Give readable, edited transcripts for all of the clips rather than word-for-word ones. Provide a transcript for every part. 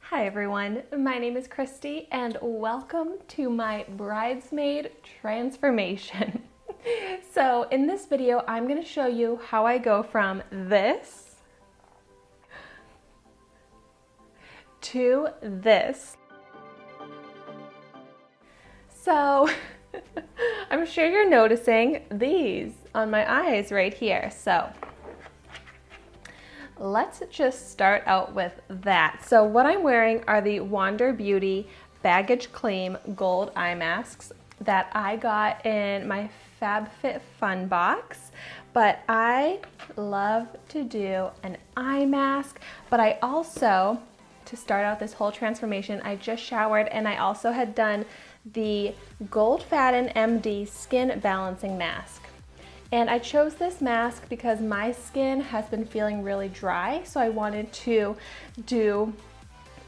Hi everyone, my name is Christy and welcome to my bridesmaid transformation. So in this video, I'm going to show you how I go from this to this. So I'm sure you're noticing these on my eyes right here. So let's just start out with that. So what I'm wearing are the Wander Beauty Baggage Claim Gold Eye Masks that I got in my FabFitFun box. But I love to do an eye mask, but I also, to start out this whole transformation, I just showered and I also had done the Gold Fatten MD Skin Balancing Mask. And I chose this mask because my skin has been feeling really dry, so I wanted to do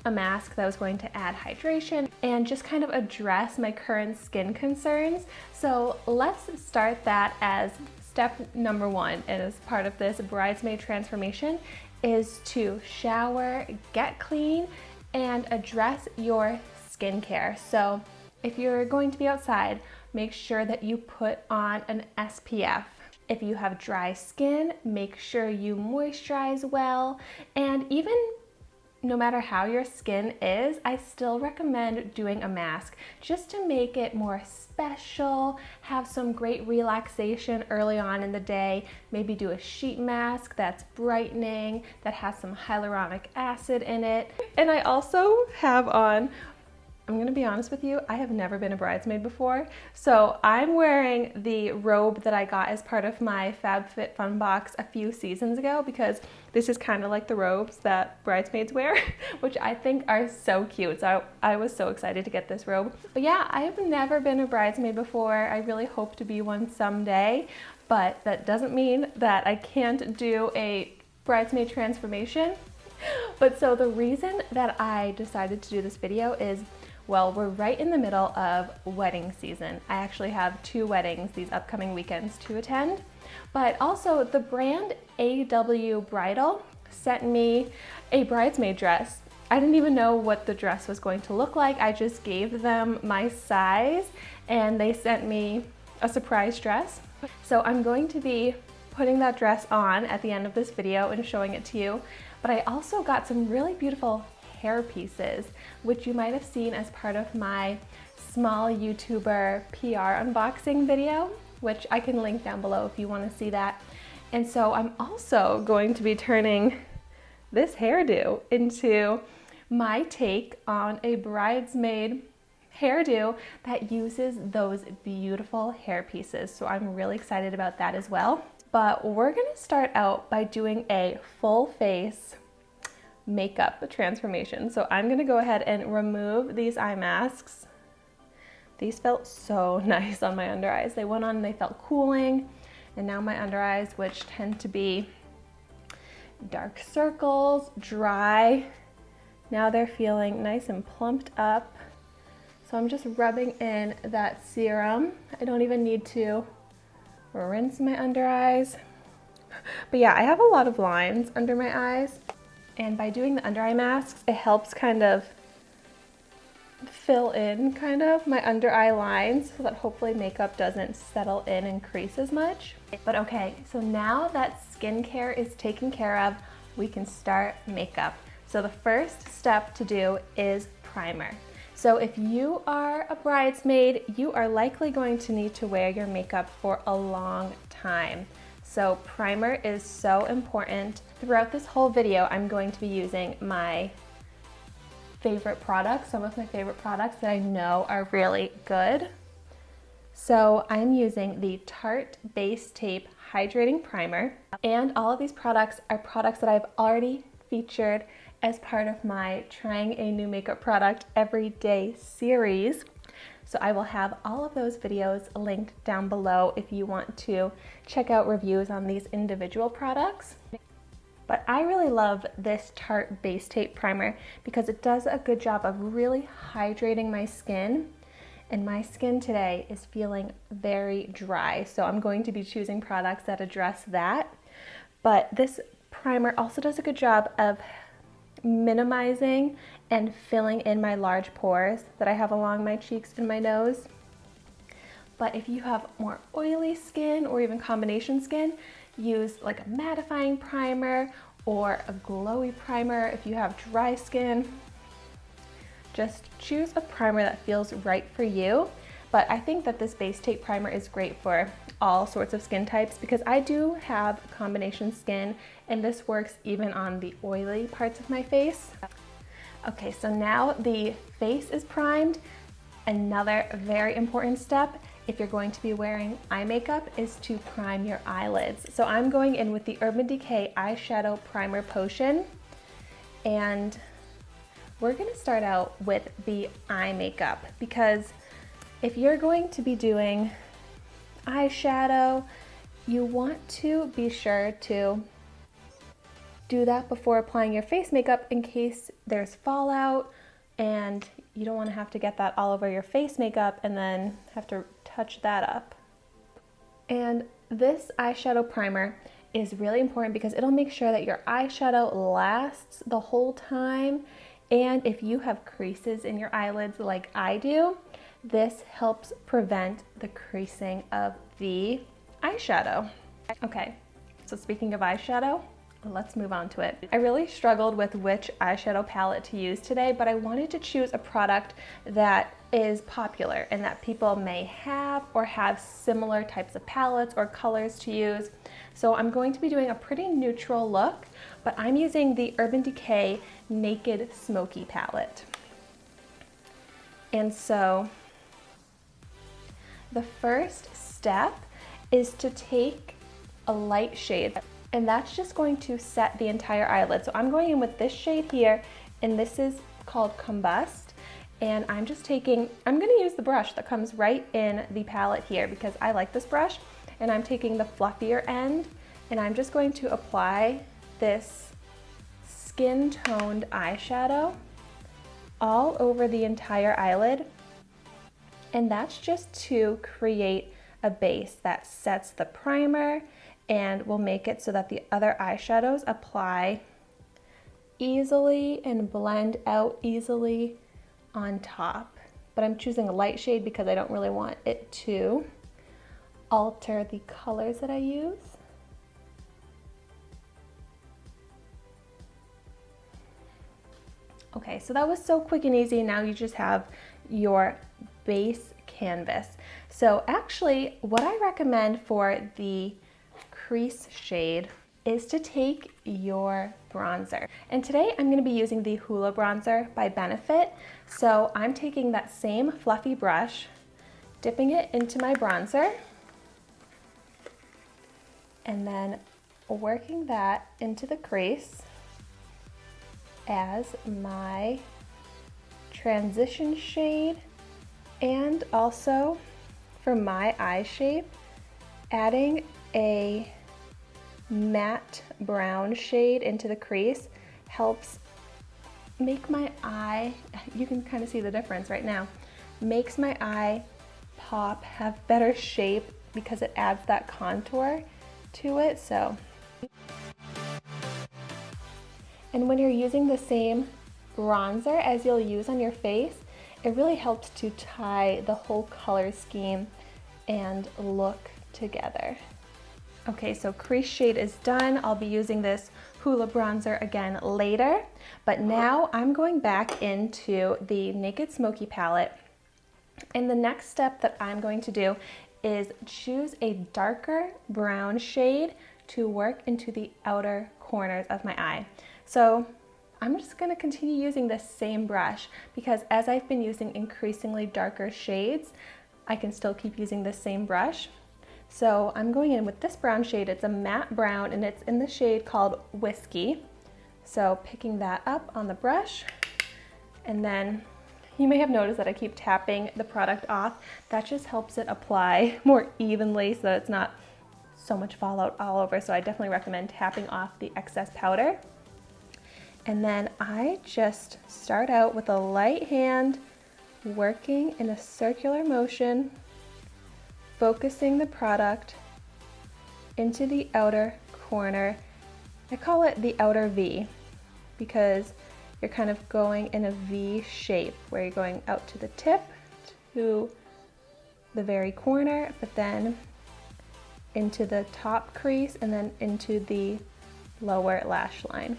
a mask that was going to add hydration and just kind of address my current skin concerns. So let's start that as step number one, and as part of this bridesmaid transformation, is to shower, get clean, and address your skincare. So if you're going to be outside, make sure that you put on an SPF. If you have dry skin, make sure you moisturize well. And even no matter how your skin is, I still recommend doing a mask just to make it more special, have some great relaxation early on in the day. Maybe do a sheet mask that's brightening, that has some hyaluronic acid in it. And I also have on, I'm gonna be honest with you, I have never been a bridesmaid before. So I'm wearing the robe that I got as part of my FabFitFun box a few seasons ago, because this is kind of like the robes that bridesmaids wear, which I think are so cute. So I was so excited to get this robe. But yeah, I have never been a bridesmaid before. I really hope to be one someday, but that doesn't mean that I can't do a bridesmaid transformation. But so the reason that I decided to do this video is, well, we're right in the middle of wedding season. I actually have 2 weddings these upcoming weekends to attend, but also the brand AW Bridal sent me a bridesmaid dress. I didn't even know what the dress was going to look like. I just gave them my size and they sent me a surprise dress. So I'm going to be putting that dress on at the end of this video and showing it to you. But I also got some really beautiful hair pieces, which you might have seen as part of my small YouTuber PR unboxing video, which I can link down below if you want to see that. And so I'm also going to be turning this hairdo into my take on a bridesmaid hairdo that uses those beautiful hair pieces. So I'm really excited about that as well. But we're gonna start out by doing a full face makeup transformation. So I'm gonna go ahead and remove these eye masks. These felt so nice on my under eyes. They went on and they felt cooling. And now my under eyes, which tend to be dark circles, dry, now they're feeling nice and plumped up. So I'm just rubbing in that serum. I don't even need to rinse my under eyes. But yeah, I have a lot of lines under my eyes. And by doing the under eye masks, it helps kind of fill in my under eye lines so that hopefully makeup doesn't settle in and crease as much. But okay, so now that skincare is taken care of, we can start makeup. So the first step to do is primer. So if you are a bridesmaid, you are likely going to need to wear your makeup for a long time. So primer is so important. Throughout this whole video, I'm going to be using my favorite products, some of my favorite products that I know are really good. So I'm using the Tarte Base Tape Hydrating Primer. And all of these products are products that I've already featured as part of my Trying a New Makeup Product Every Day series. So I will have all of those videos linked down below if you want to check out reviews on these individual products. But I really love this Tarte Base Tape Primer because it does a good job of really hydrating my skin. And my skin today is feeling very dry, so I'm going to be choosing products that address that. But this primer also does a good job of minimizing and filling in my large pores that I have along my cheeks and my nose. But if you have more oily skin or even combination skin, use like a mattifying primer or a glowy primer. If you have dry skin, just choose a primer that feels right for you. But I think that this base tape primer is great for all sorts of skin types because I do have combination skin and this works even on the oily parts of my face. Okay, so now the face is primed. Another very important step if you're going to be wearing eye makeup is to prime your eyelids. So I'm going in with the Urban Decay Eyeshadow Primer Potion, and we're gonna start out with the eye makeup because if you're going to be doing eyeshadow, you want to be sure to do that before applying your face makeup in case there's fallout and you don't want to have to get that all over your face makeup and then have to touch that up. And this eyeshadow primer is really important because it'll make sure that your eyeshadow lasts the whole time. And if you have creases in your eyelids like I do, this helps prevent the creasing of the eyeshadow. Okay, so speaking of eyeshadow, let's move on to it. I really struggled with which eyeshadow palette to use today, but I wanted to choose a product that is popular and that people may have or have similar types of palettes or colors to use. So I'm going to be doing a pretty neutral look, but I'm using the Urban Decay Naked Smoky palette. And so the first step is to take a light shade, and that's just going to set the entire eyelid. So I'm going in with this shade here, and this is called Combust. And I'm gonna use the brush that comes right in the palette here because I like this brush, and I'm taking the fluffier end, and I'm just going to apply this skin toned eyeshadow all over the entire eyelid. And that's just to create a base that sets the primer and will make it so that the other eyeshadows apply easily and blend out easily on top. But I'm choosing a light shade because I don't really want it to alter the colors that I use. Okay, so that was so quick and easy. Now you just have your base canvas. So actually, what I recommend for the crease shade is to take your bronzer. And today I'm going to be using the Hoola bronzer by Benefit. So I'm taking that same fluffy brush, dipping it into my bronzer, and then working that into the crease as my transition shade, and also for my eye shape, adding a matte brown shade into the crease helps make my eye, you can kind of see the difference right now, makes my eye pop, have better shape because it adds that contour to it. So, and when you're using the same bronzer as you'll use on your face, it really helps to tie the whole color scheme and look together. Okay, so crease shade is done. I'll be using this Hoola bronzer again later, but now I'm going back into the Naked Smoky palette. And the next step that I'm going to do is choose a darker brown shade to work into the outer corners of my eye. So I'm just going to continue using this same brush because as I've been using increasingly darker shades, I can still keep using this same brush. So I'm going in with this brown shade. It's a matte brown and it's in the shade called Whiskey. So picking that up on the brush, and then you may have noticed that I keep tapping the product off. That just helps it apply more evenly so that it's not so much fallout all over. So I definitely recommend tapping off the excess powder. And then I just start out with a light hand, working in a circular motion, focusing the product into the outer corner. I call it the outer V because you're kind of going in a V shape where you're going out to the tip, to the very corner, but then into the top crease and then into the lower lash line.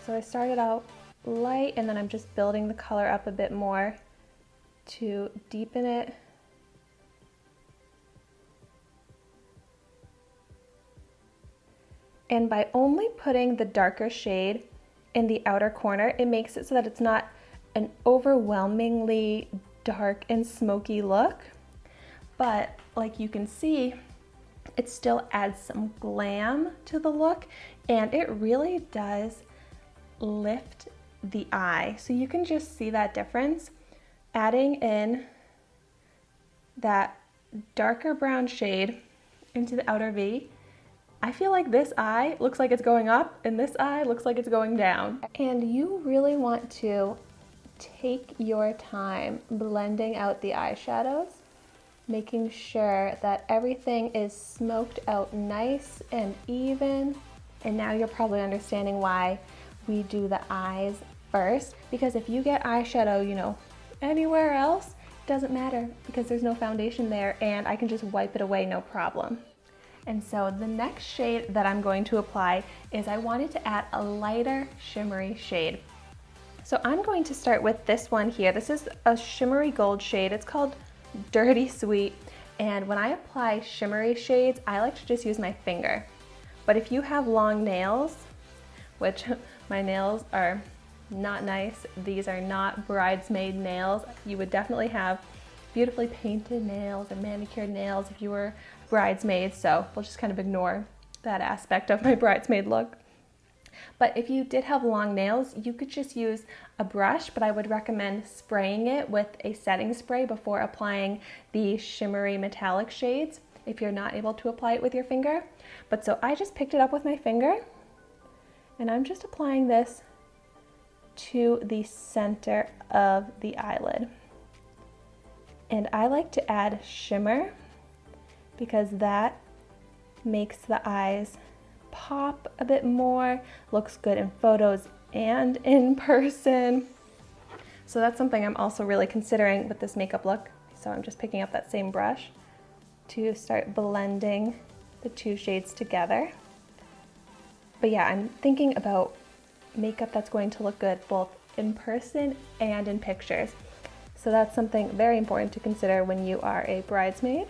So I started out light and then I'm just building the color up a bit more to deepen it. And by only putting the darker shade in the outer corner, it makes it so that it's not an overwhelmingly dark and smoky look. But like you can see, it still adds some glam to the look, and it really does lift the eye. So you can just see that difference. Adding in that darker brown shade into the outer V, I feel like this eye looks like it's going up and this eye looks like it's going down. And you really want to take your time blending out the eyeshadows, making sure that everything is smoked out nice and even. And now you're probably understanding why we do the eyes first, because if you get eyeshadow, you know, anywhere else, it doesn't matter because there's no foundation there and I can just wipe it away, no problem. And so the next shade that I'm going to apply is I wanted to add a lighter shimmery shade. So I'm going to start with this one here. This is a shimmery gold shade. It's called Dirty Sweet. And when I apply shimmery shades, I like to just use my finger. But if you have long nails, which my nails are not nice, these are not bridesmaid nails. You would definitely have beautifully painted nails or manicured nails if you were bridesmaid, so we'll just kind of ignore that aspect of my bridesmaid look. But if you did have long nails, you could just use a brush, but I would recommend spraying it with a setting spray before applying the shimmery metallic shades if you're not able to apply it with your finger. But so I just picked it up with my finger and I'm just applying this to the center of the eyelid. And I like to add shimmer because that makes the eyes pop a bit more, looks good in photos and in person. So that's something I'm also really considering with this makeup look. So I'm just picking up that same brush to start blending the two shades together. But yeah, I'm thinking about makeup that's going to look good both in person and in pictures. So that's something very important to consider when you are a bridesmaid.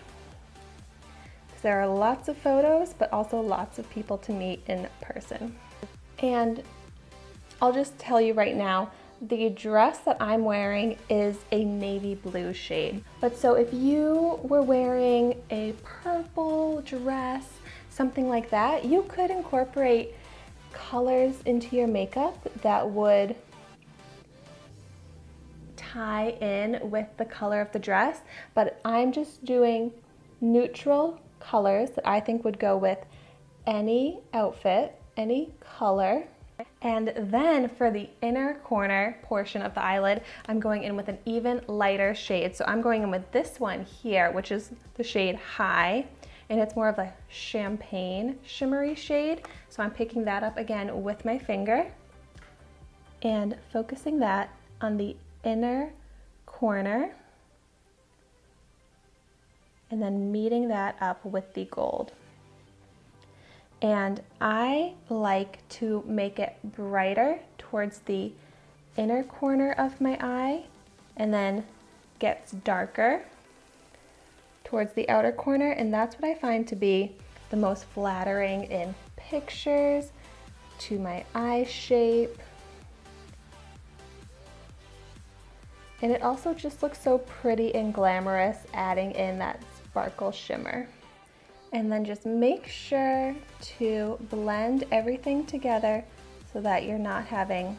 Because there are lots of photos, but also lots of people to meet in person. And I'll just tell you right now, the dress that I'm wearing is a navy blue shade. But so if you were wearing a purple dress, something like that, you could incorporate colors into your makeup that would tie in with the color of the dress. But I'm just doing neutral colors that I think would go with any outfit, any color. And then for the inner corner portion of the eyelid, I'm going in with an even lighter shade. So I'm going in with this one here, which is the shade High, and it's more of a champagne shimmery shade. So I'm picking that up again with my finger and focusing that on the inner corner and then meeting that up with the gold. And I like to make it brighter towards the inner corner of my eye and then gets darker towards the outer corner, and that's what I find to be the most flattering in pictures to my eye shape. And it also just looks so pretty and glamorous, adding in that sparkle shimmer. And then just make sure to blend everything together so that you're not having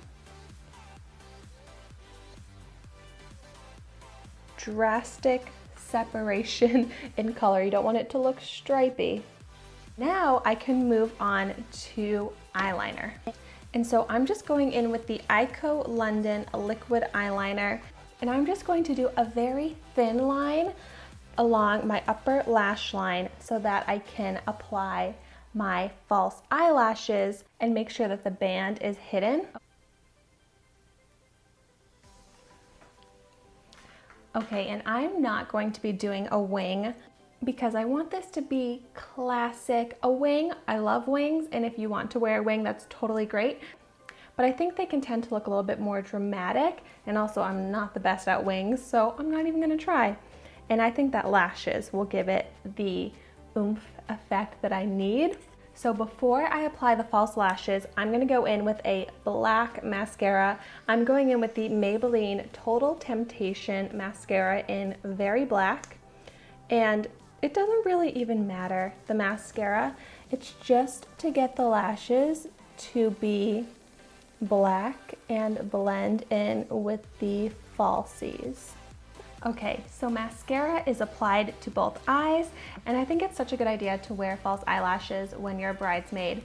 drastic separation in color. You don't want it to look stripy. Now I can move on to eyeliner. And so I'm just going in with the Ico London liquid eyeliner, and I'm just going to do a very thin line along my upper lash line so that I can apply my false eyelashes and make sure that the band is hidden. Okay, and I'm not going to be doing a wing because I want this to be classic. A wing, I love wings, and if you want to wear a wing, that's totally great. But I think they can tend to look a little bit more dramatic, and also I'm not the best at wings, so I'm not even gonna try. And I think that lashes will give it the oomph effect that I need. So before I apply the false lashes, I'm gonna go in with a black mascara. I'm going in with the Maybelline Total Temptation mascara in Very Black. And it doesn't really even matter, the mascara. It's just to get the lashes to be black and blend in with the falsies. Okay, so mascara is applied to both eyes, and I think it's such a good idea to wear false eyelashes when you're a bridesmaid.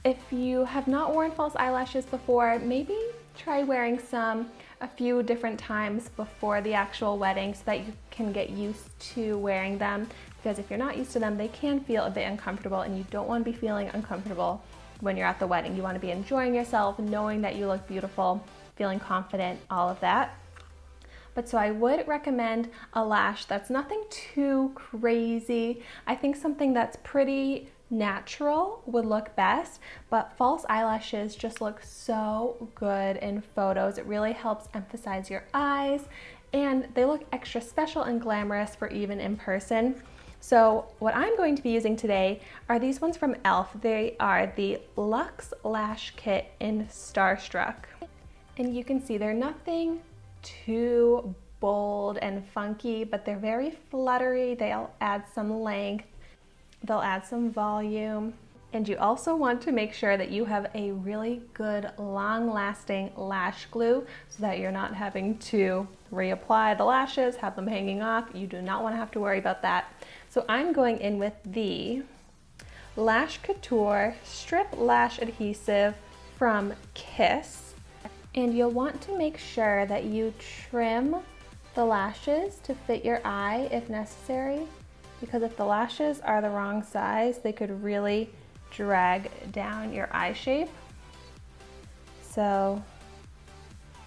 If you have not worn false eyelashes before, maybe try wearing some a few different times before the actual wedding so that you can get used to wearing them, because if you're not used to them, they can feel a bit uncomfortable, and you don't want to be feeling uncomfortable when you're at the wedding. You want to be enjoying yourself, knowing that you look beautiful, feeling confident, all of that. But so I would recommend a lash that's nothing too crazy. I think something that's pretty natural would look best, but false eyelashes just look so good in photos. It really helps emphasize your eyes, and they look extra special and glamorous for even in person. So what I'm going to be using today are these ones from e.l.f. They are the Luxe Lash Kit in Starstruck. And you can see they're nothing too bold and funky, but they're very fluttery. They'll add some length, they'll add some volume. And you also want to make sure that you have a really good long-lasting lash glue so that you're not having to reapply the lashes, have them hanging off. You do not want to have to worry about that. So I'm going in with the Lash Couture Strip Lash Adhesive from Kiss. And you'll want to make sure that you trim the lashes to fit your eye if necessary, because if the lashes are the wrong size, they could really drag down your eye shape. So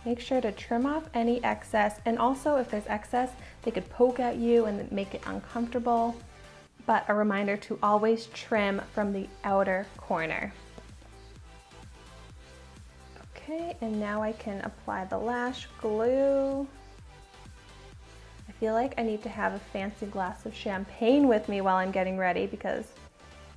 make sure to trim off any excess, and also if there's excess, they could poke at you and make it uncomfortable. But a reminder to always trim from the outer corner. Okay, and now I can apply the lash glue. I feel like I need to have a fancy glass of champagne with me while I'm getting ready, because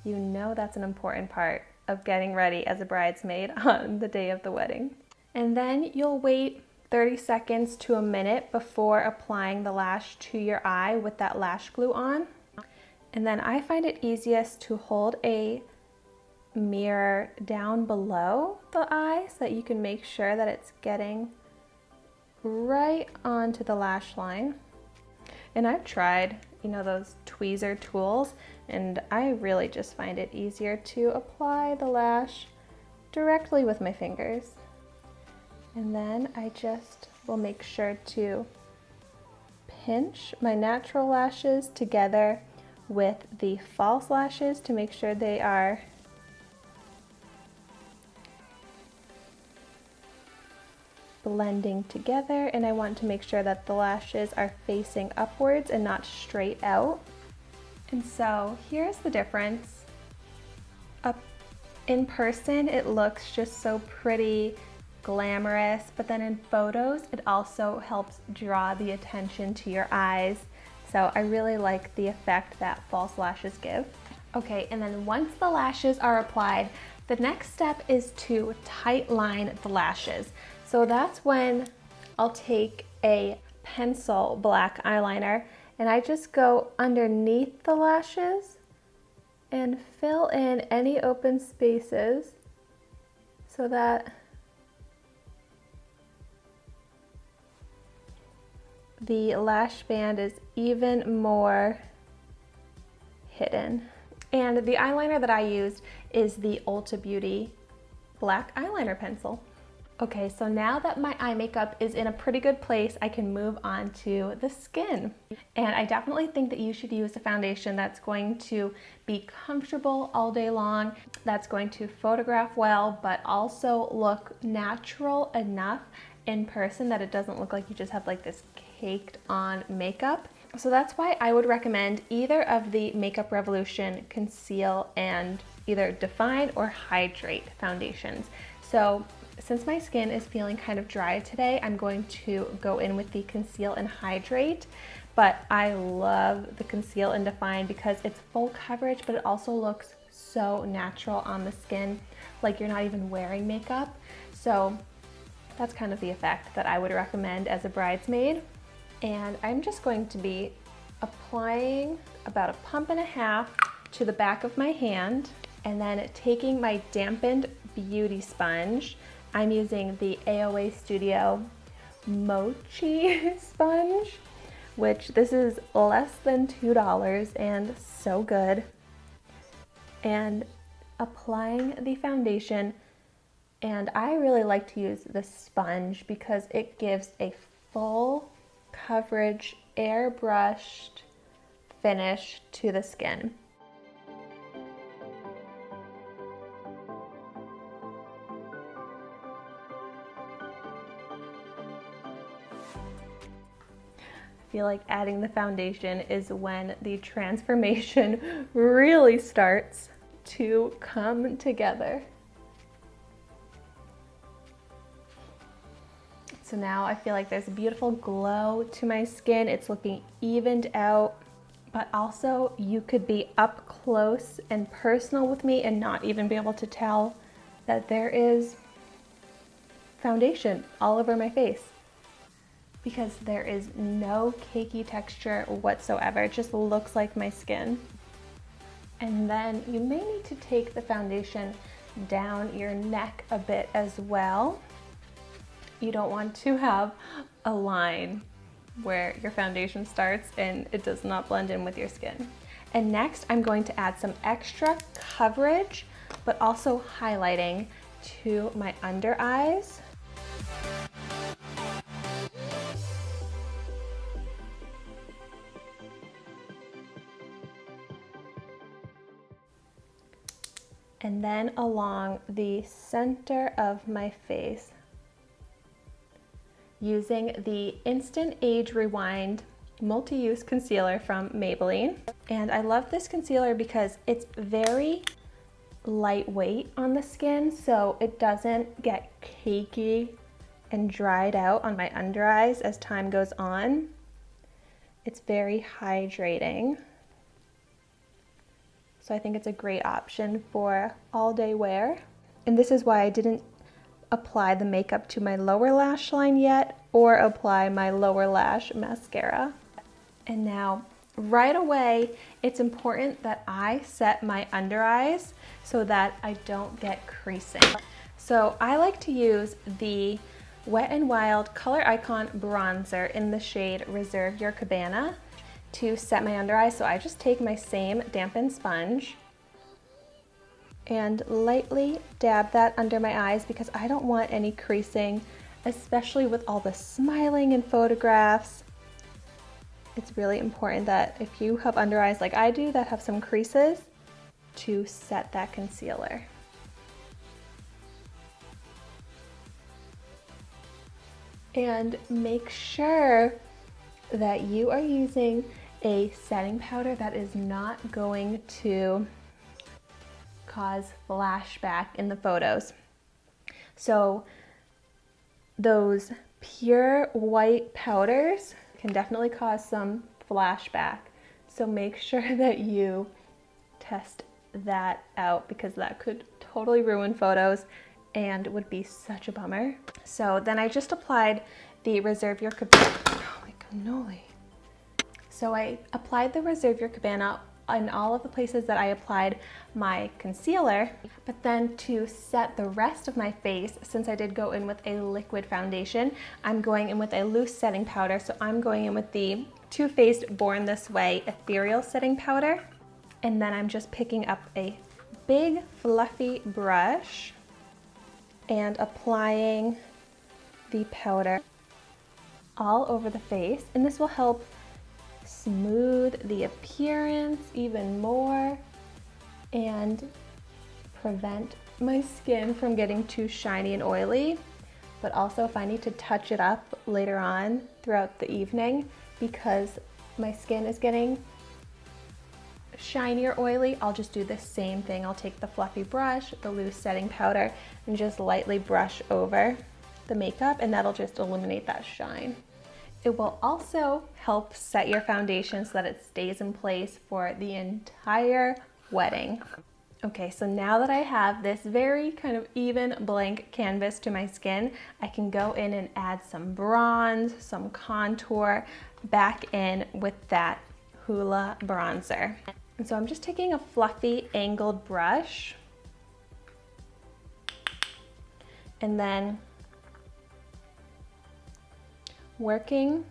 you know that's an important part of getting ready as a bridesmaid on the day of the wedding. And then you'll wait 30 seconds to a minute before applying the lash to your eye with that lash glue on. And then I find it easiest to hold a mirror down below the eye so that you can make sure that it's getting right onto the lash line. And I've tried, those tweezer tools, and I really just find it easier to apply the lash directly with my fingers. And then I just will make sure to pinch my natural lashes together with the false lashes to make sure they are blending together, and I want to make sure that the lashes are facing upwards and not straight out. And so here's the difference. Up in person, it looks just so pretty, glamorous, but then in photos, it also helps draw the attention to your eyes. So I really like the effect that false lashes give. Okay, and then once the lashes are applied, the next step is to tight line the lashes. So that's when I'll take a pencil black eyeliner and I just go underneath the lashes and fill in any open spaces so that the lash band is even more hidden. And the eyeliner that I used is the Ulta Beauty black eyeliner pencil. Okay, so now that my eye makeup is in a pretty good place, I can move on to the skin. And I definitely think that you should use a foundation that's going to be comfortable all day long, that's going to photograph well, but also look natural enough in person that it doesn't look like you just have like this caked on makeup. So that's why I would recommend either of the Makeup Revolution Conceal and either Define or Hydrate foundations. So since my skin is feeling kind of dry today, I'm going to go in with the Conceal and Hydrate, but I love the Conceal and Define because it's full coverage, but it also looks so natural on the skin, like you're not even wearing makeup. So that's kind of the effect that I would recommend as a bridesmaid. And I'm just going to be applying about 1.5 pumps to the back of my hand, and then taking my dampened beauty sponge. I'm using the AOA Studio Mochi sponge, which this is less than $2 and so good. And applying the foundation, and I really like to use the sponge because it gives a full coverage, airbrushed finish to the skin. I feel like adding the foundation is when the transformation really starts to come together. So now I feel like there's a beautiful glow to my skin. It's looking evened out, but also you could be up close and personal with me and not even be able to tell that there is foundation all over my face, because there is no cakey texture whatsoever. It just looks like my skin. And then you may need to take the foundation down your neck a bit as well. You don't want to have a line where your foundation starts and it does not blend in with your skin. And next, I'm going to add some extra coverage, but also highlighting to my under eyes. And then along the center of my face, using the Instant Age Rewind Multi-Use Concealer from Maybelline. And I love this concealer because it's very lightweight on the skin, so it doesn't get cakey and dried out on my under eyes as time goes on. It's very hydrating. So I think it's a great option for all day wear. And this is why I didn't apply the makeup to my lower lash line yet, or apply my lower lash mascara. And now, right away, it's important that I set my under eyes so that I don't get creasing. So I like to use the Wet n Wild Color Icon Bronzer in the shade Reserve Your Cabana to set my under eyes. So I just take my same dampened sponge and lightly dab that under my eyes because I don't want any creasing, especially with all the smiling in photographs. It's really important that if you have under eyes like I do that have some creases, to set that concealer. And make sure that you are using a setting powder that is not going to cause flashback in the photos. So those pure white powders can definitely cause some flashback. So make sure that you test that out because that could totally ruin photos and would be such a bummer. So then I just applied the Reserve Your Cabana. Holy cannoli. So I applied the Reserve Your Cabana in all of the places that I applied my concealer, but then to set the rest of my face, since I did go in with a liquid foundation, I'm going in with a loose setting powder. So I'm going in with the Too Faced Born This Way Ethereal Setting Powder. And then I'm just picking up a big fluffy brush and applying the powder all over the face, and this will help smooth the appearance even more and prevent my skin from getting too shiny and oily. But also, if I need to touch it up later on throughout the evening because my skin is getting shiny or oily, I'll just do the same thing. I'll take the fluffy brush, the loose setting powder, and just lightly brush over the makeup, and that'll just eliminate that shine. It will also help set your foundation so that it stays in place for the entire wedding. Okay, so now that I have this very kind of even blank canvas to my skin, I can go in and add some bronze, some contour back in with that Hoola bronzer. And so I'm just taking a fluffy angled brush and then working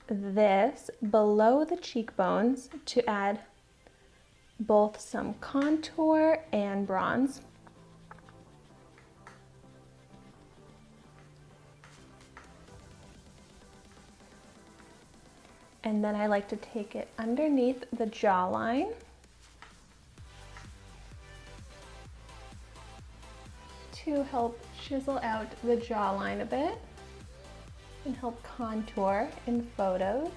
this below the cheekbones to add both some contour and bronze. And then I like to take it underneath the jawline to help chisel out the jawline a bit and help contour in photos.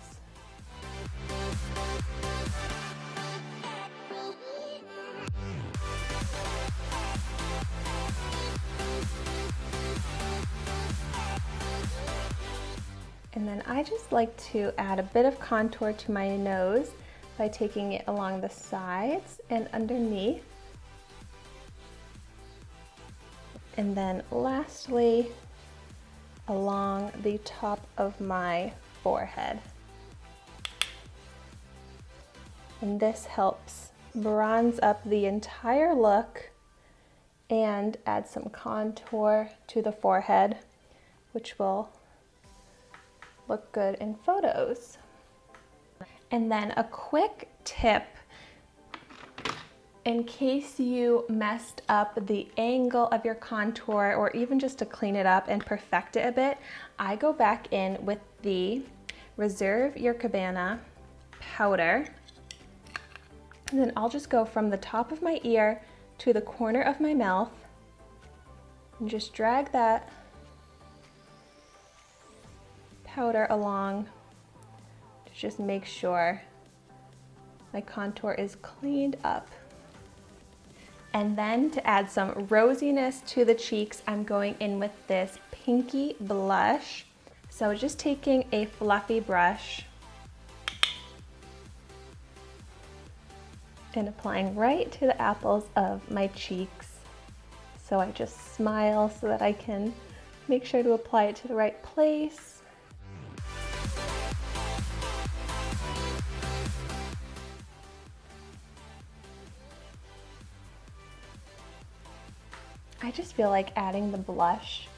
And then I just like to add a bit of contour to my nose by taking it along the sides and underneath. And then lastly, along the top of my forehead. And this helps bronze up the entire look and add some contour to the forehead, which will look good in photos. And then a quick tip, in case you messed up the angle of your contour or even just to clean it up and perfect it a bit, I go back in with the Reserve Your Cabana powder, and then I'll just go from the top of my ear to the corner of my mouth and just drag that powder along to just make sure my contour is cleaned up. And then to add some rosiness to the cheeks, I'm going in with this pinky blush. So just taking a fluffy brush and applying right to the apples of my cheeks. So I just smile so that I can make sure to apply it to the right place. I just feel like adding the blush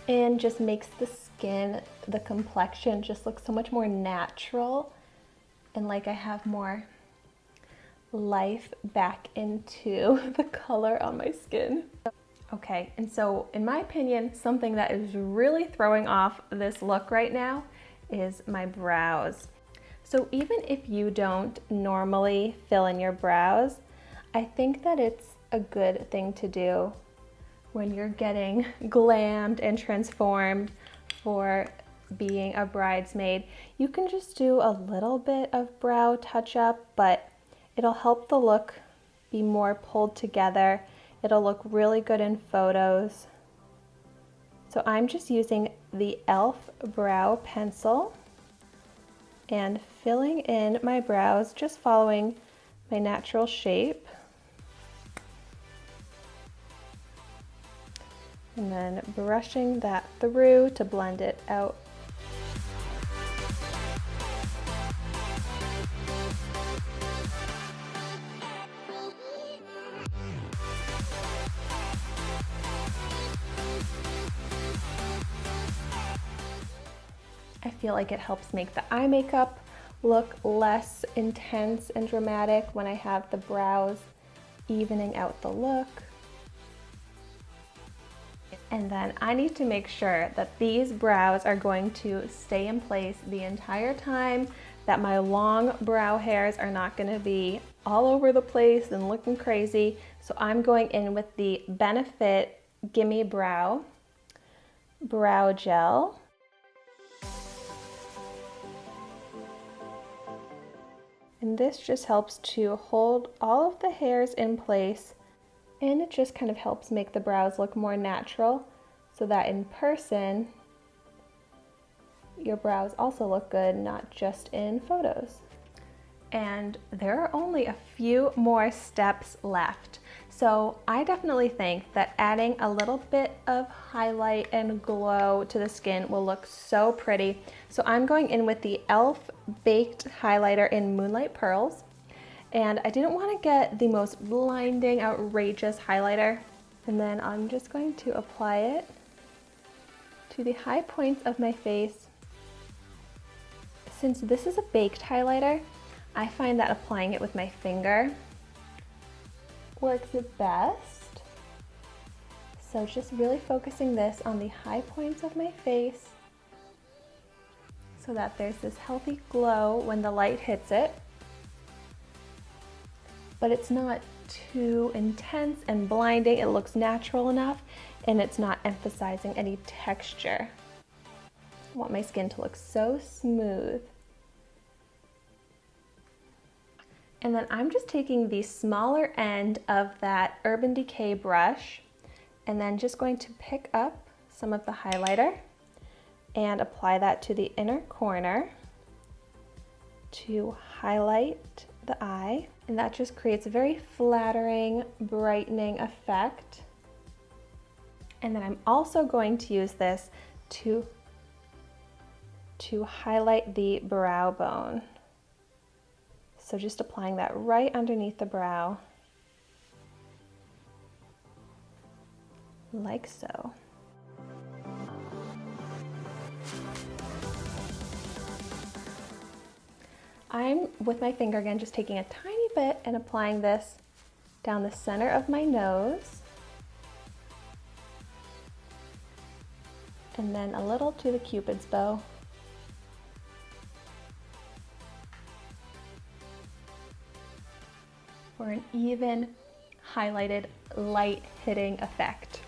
in just makes the skin, the complexion just look so much more natural and like I have more life back into the color on my skin. Okay, and so in my opinion, something that is really throwing off this look right now is my brows. So even if you don't normally fill in your brows, I think that it's a good thing to do when you're getting glammed and transformed for being a bridesmaid. You can just do a little bit of brow touch-up, but it'll help the look be more pulled together. It'll look really good in photos. So I'm just using the e.l.f. brow pencil and filling in my brows, just following my natural shape. And then brushing that through to blend it out. I feel like it helps make the eye makeup look less intense and dramatic when I have the brows evening out the look. And then I need to make sure that these brows are going to stay in place the entire time, that my long brow hairs are not going to be all over the place and looking crazy. So I'm going in with the Benefit Gimme Brow Gel. And this just helps to hold all of the hairs in place, and it just kind of helps make the brows look more natural so that in person your brows also look good, not just in photos. And there are only a few more steps left. So I definitely think that adding a little bit of highlight and glow to the skin will look so pretty. So I'm going in with the e.l.f. Baked Highlighter in Moonlight Pearls. And I didn't want to get the most blinding, outrageous highlighter. And then I'm just going to apply it to the high points of my face. Since this is a baked highlighter, I find that applying it with my finger works the best. So just really focusing this on the high points of my face so that there's this healthy glow when the light hits it. But it's not too intense and blinding. It looks natural enough, and it's not emphasizing any texture. I want my skin to look so smooth. And then I'm just taking the smaller end of that Urban Decay brush and then just going to pick up some of the highlighter and apply that to the inner corner to highlight the eye. And that just creates a very flattering, brightening effect. And then I'm also going to use this to highlight the brow bone. So just applying that right underneath the brow, like so. I'm, with my finger again, just taking a tiny bit and applying this down the center of my nose. And then a little to the Cupid's bow. For an even, highlighted, light hitting effect.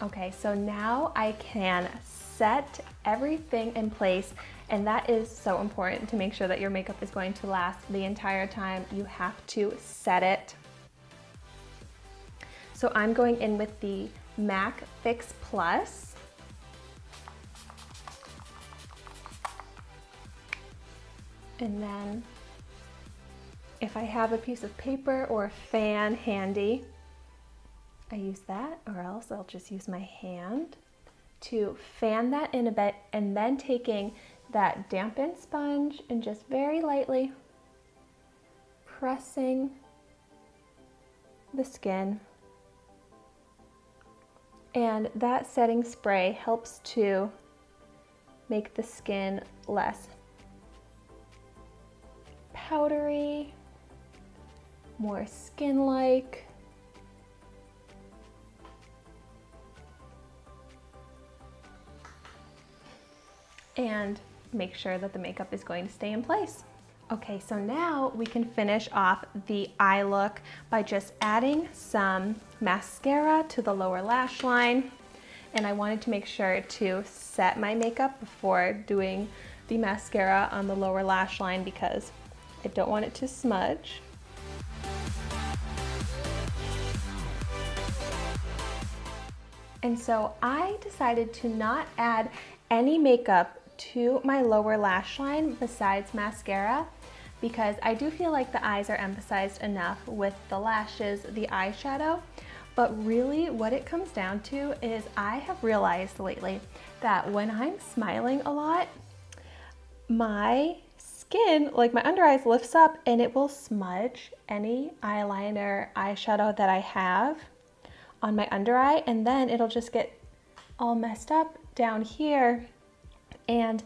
Okay, so now I can set everything in place, and that is so important to make sure that your makeup is going to last the entire time. You have to set it. So I'm going in with the MAC Fix Plus. And then if I have a piece of paper or a fan handy, I use that, or else I'll just use my hand to fan that in a bit, and then taking that dampened sponge and just very lightly pressing the skin. And that setting spray helps to make the skin less powdery, more skin-like. And make sure that the makeup is going to stay in place. Okay, so now we can finish off the eye look by just adding some mascara to the lower lash line. And I wanted to make sure to set my makeup before doing the mascara on the lower lash line because I don't want it to smudge. And so I decided to not add any makeup to my lower lash line besides mascara because I do feel like the eyes are emphasized enough with the lashes, the eyeshadow. But really what it comes down to is I have realized lately that when I'm smiling a lot, my skin, like my under eyes, lifts up and it will smudge any eyeliner, eyeshadow that I have on my under eye, and then it'll just get all messed up down here. And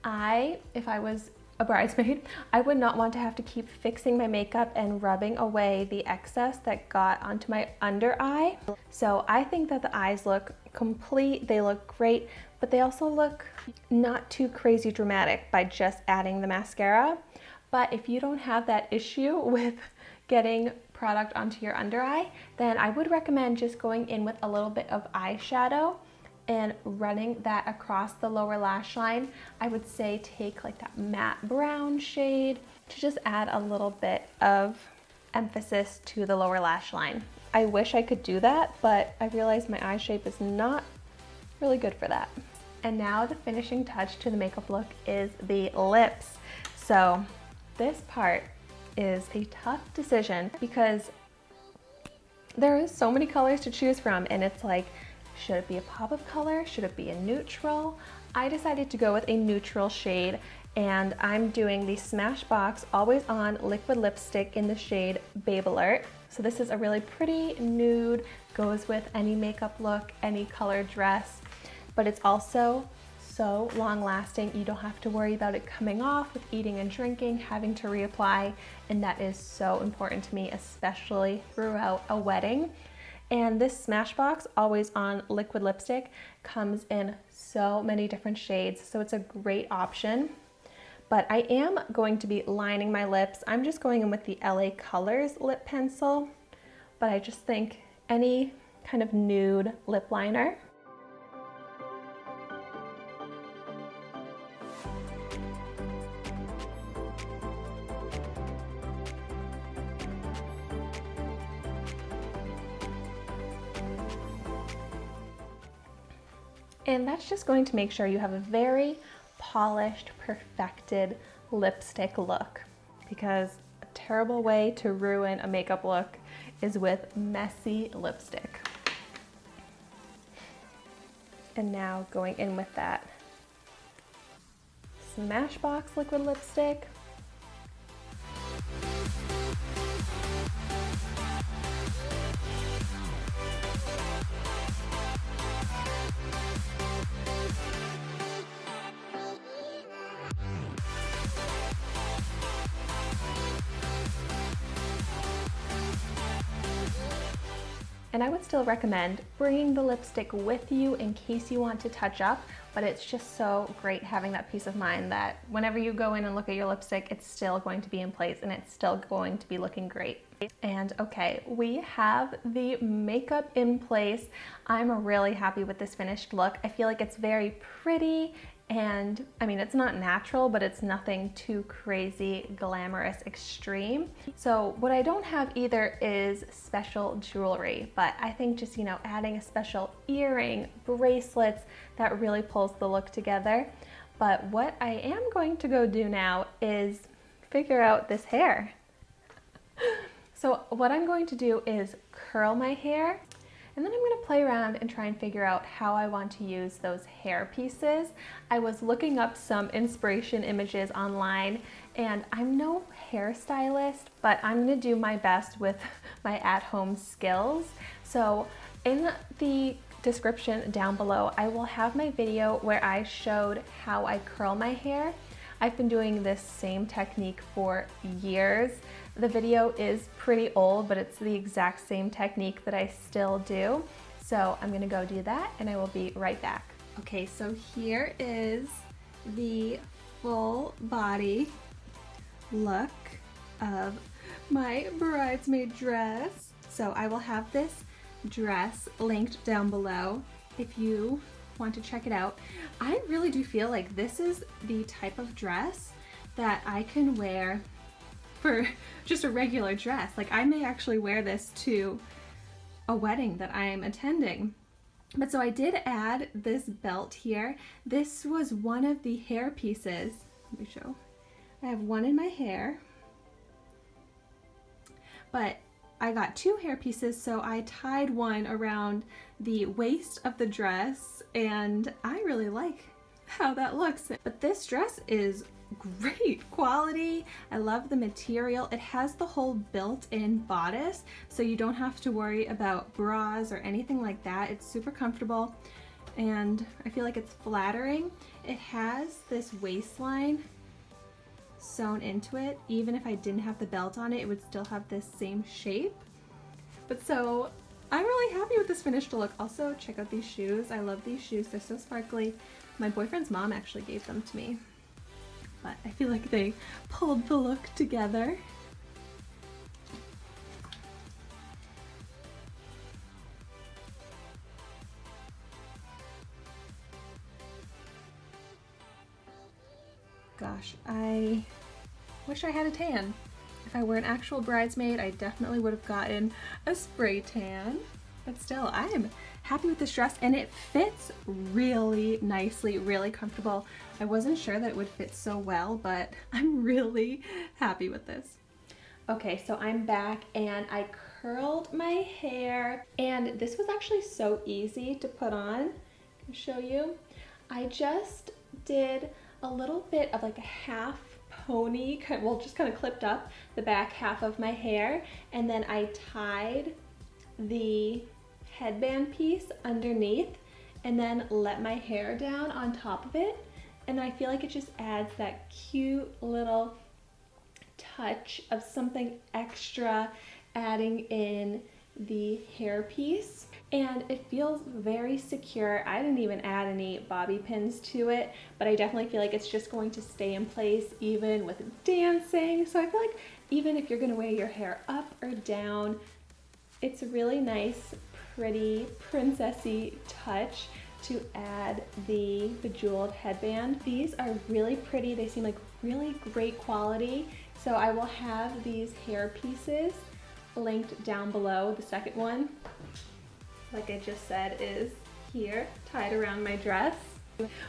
if I was a bridesmaid, I would not want to have to keep fixing my makeup and rubbing away the excess that got onto my under eye. So I think that the eyes look complete, they look great, but they also look not too crazy dramatic by just adding the mascara. But if you don't have that issue with getting product onto your under eye, then I would recommend just going in with a little bit of eyeshadow and running that across the lower lash line. I would say take like that matte brown shade to just add a little bit of emphasis to the lower lash line. I wish I could do that, but I realize my eye shape is not really good for that. And now the finishing touch to the makeup look is the lips. So this part is a tough decision because there is so many colors to choose from, and it's like, should it be a pop of color? Should it be a neutral? I decided to go with a neutral shade, and I'm doing the Smashbox Always On liquid lipstick in the shade Babe Alert. So this is a really pretty nude, goes with any makeup look, any color dress, but it's also so long lasting. You don't have to worry about it coming off with eating and drinking, having to reapply, and that is so important to me, especially throughout a wedding. And this Smashbox Always On liquid lipstick comes in so many different shades, so it's a great option. But I am going to be lining my lips. I'm just going in with the LA Colors lip pencil, but I just think any kind of nude lip liner. And that's just going to make sure you have a very polished, perfected lipstick look, because a terrible way to ruin a makeup look is with messy lipstick. And now going in with that Smashbox liquid lipstick. And I would still recommend bringing the lipstick with you in case you want to touch up, but it's just so great having that peace of mind that whenever you go in and look at your lipstick, it's still going to be in place and it's still going to be looking great. And okay, we have the makeup in place. I'm really happy with this finished look. I feel like it's very pretty, and I mean, it's not natural, but it's nothing too crazy, glamorous, extreme. So what I don't have either is special jewelry, but I think just, you know, adding a special earring, bracelets, that really pulls the look together. But what I am going to go do now is figure out this hair. So what I'm going to do is curl my hair, and then I'm going to play around and try and figure out how I want to use those hair pieces. I was looking up some inspiration images online, and I'm no hairstylist, but I'm going to do my best with my at-home skills. So in the description down below, I will have my video where I showed how I curl my hair. I've been doing this same technique for years. The video is pretty old, but it's the exact same technique that I still do. So I'm gonna go do that and I will be right back. Okay, so here is the full body look of my bridesmaid dress. So I will have this dress linked down below if you want to check it out. I really do feel like this is the type of dress that I can wear for just a regular dress. Like, I may actually wear this to a wedding that I am attending. But so I did add this belt here. This was one of the hair pieces. Let me show. I have one in my hair, but I got two hair pieces, so I tied one around the waist of the dress, and I really like how that looks. But this dress is great quality. I love the material. It has the whole built-in bodice, so you don't have to worry about bras or anything like that. It's super comfortable, and I feel like it's flattering. It has this waistline sewn into it. Even if I didn't have the belt on it, it would still have this same shape. But so I'm really happy with this finished look. Also, check out these shoes. I love these shoes. They're so sparkly. My boyfriend's mom actually gave them to me. But I feel like they pulled the look together. Gosh, I wish I had a tan. If I were an actual bridesmaid, I definitely would have gotten a spray tan. But still, I am happy with this dress, and it fits really nicely, really comfortable. I wasn't sure that it would fit so well, but I'm really happy with this. Okay, so I'm back and I curled my hair, and this was actually so easy to put on. I can show you. I just did a little bit of like a half pony, well, just kind of clipped up the back half of my hair, and then I tied the headband piece underneath and then let my hair down on top of it, and I feel like it just adds that cute little touch of something extra, adding in the hair piece, and it feels very secure. I didn't even add any bobby pins to it, but I definitely feel like it's just going to stay in place even with dancing. So I feel like even if you're going to wear your hair up or down, it's a really nice, pretty, princessy touch to add the bejeweled headband. These are really pretty. They seem like really great quality. So I will have these hair pieces linked down below. The second one, like I just said, is here, tied around my dress.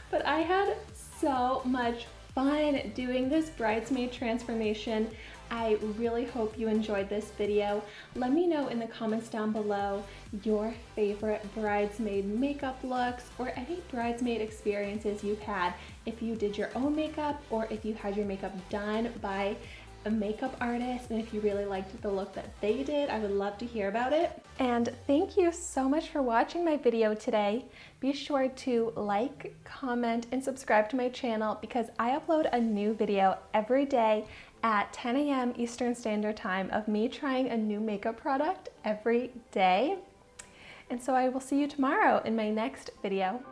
But I had so much fun doing this bridesmaid transformation. I really hope you enjoyed this video. Let me know in the comments down below your favorite bridesmaid makeup looks or any bridesmaid experiences you've had. If you did your own makeup or if you had your makeup done by a makeup artist, and if you really liked the look that they did, I would love to hear about it. And thank you so much for watching my video today. Be sure to like, comment, and subscribe to my channel because I upload a new video every day at 10 a.m. Eastern Standard Time of me trying a new makeup product every day. And so I will see you tomorrow in my next video.